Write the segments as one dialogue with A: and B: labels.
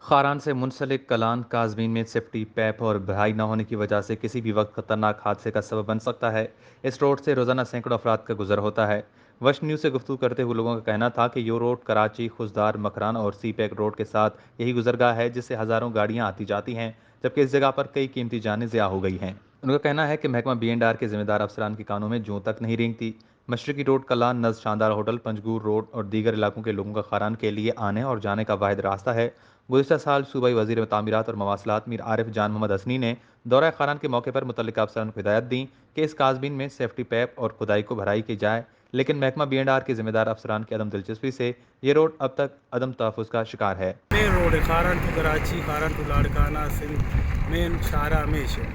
A: خاران سے منسلک کلان کازمین میں سیفٹی پیپ اور بہائی نہ ہونے کی وجہ سے کسی بھی وقت خطرناک حادثے کا سبب بن سکتا ہے۔ اس روڈ سے روزانہ سینکڑوں افراد کا گزر ہوتا ہے۔ وش نیوز سے گفتگو کرتے ہوئے لوگوں کا کہنا تھا کہ یہ روڈ کراچی، خوزدار، مکران اور سی پیک روڈ کے ساتھ یہی گزرگاہ ہے جس سے ہزاروں گاڑیاں آتی جاتی ہیں، جبکہ اس جگہ پر کئی قیمتی جانیں ضیاع ہو گئی ہیں۔ ان کا کہنا ہے کہ محکمہ B&R کے ذمہ دار افسران کے کانوں میں جوں تک نہیں رینگتی۔ مشرقی روڈ کلان نزد شاندار ہوٹل، پنجگور روڈ اور دیگر علاقوں کے لوگوں کا خاران کے لیے آنے اور جانے کا واحد راستہ ہے۔ گزشتہ سال صوبائی وزیر تعمیرات اور مواصلات میر عارف جان محمد حسنی نے دورہ خاران کے موقع پر متعلقہ افسران کو ہدایت دی کہ اس کازبین میں سیفٹی پیپ اور کھدائی کو بھرائی کی جائے، لیکن محکمہ B&R کے ذمہ دار افسران کی عدم دلچسپی سے یہ روڈ اب تک عدم تحفظ کا شکار ہے۔
B: مین روڈ ہے خاران ٹو کراچی، خاران ٹو لاڑکانہ سندھ مین شارع ہمیش ہے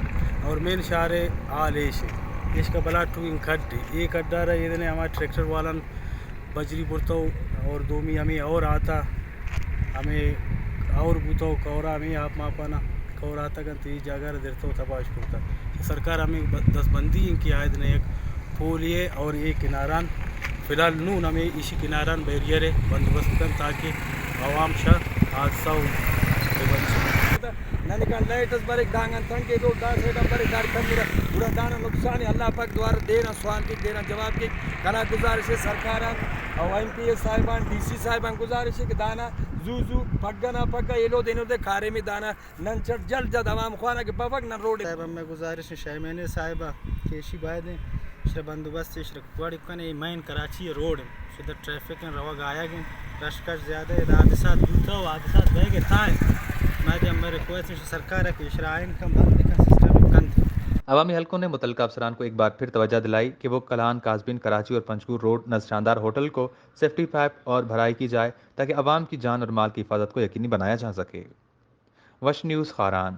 B: اور مین شارع آل ایش ہے۔ اس کا بلا ٹو ان کھڈ ایک اڈا رہا یہ ہمارا ٹریکٹر والن بجری برتو اور دومی ہمیں اور آتا ہمیں اور بوتو کورا ہمیں آپ ماپانا کور آتا گن تی جگہ درتو تباش کرتا سرکار ہمیں دس بندی ان کی عائد نے ایک پھول یہ اور ایک کناران فی الحال نون ہمیں اسی کناران بیریئر بندوبست کر تاکہ عوام شاہ حادثہ
C: ننکان لائٹس برک دانگان تنکے دو دا سیڈم برک دار کمیرا بڑا دانا نقصان ہے اللہ پاک دوار دینا سوان کی دینا جواب کی کنا گزارش ہے سرکاران اور MPS صاحبان DC صاحبان گزارش ہے کہ دانا زو پگنا پگا ایلو دینو دے کھارے میں دانا نن چٹ جلد جد عوام خوانا کہ بفق نن روڈ
B: صاحبہ میں گزارش ہے شائمین صاحبہ کیشی باید ہیں شر بندوبست شرک کوڑی کنے مین کراچی روڈ شدہ ٹریفک رواگ آیا گئے رشکش زیادہ ہے حادثات دوتا ہو حادثات بہ گئے تائیں میں دے ہمیں ریکویسٹ ہے سرکار ہے کہ شرائن کم بند کا سسٹم کن تھی۔
A: عوامی حلقوں نے متعلقہ افسران کو ایک بار پھر توجہ دلائی کہ وہ کلان کازبین کراچی اور پنجگور روڈ نزد شاندار ہوٹل کو سیفٹی پیپ اور بھرائی کی جائے تاکہ عوام کی جان اور مال کی حفاظت کو یقینی بنایا جا سکے۔ وش نیوز خاران۔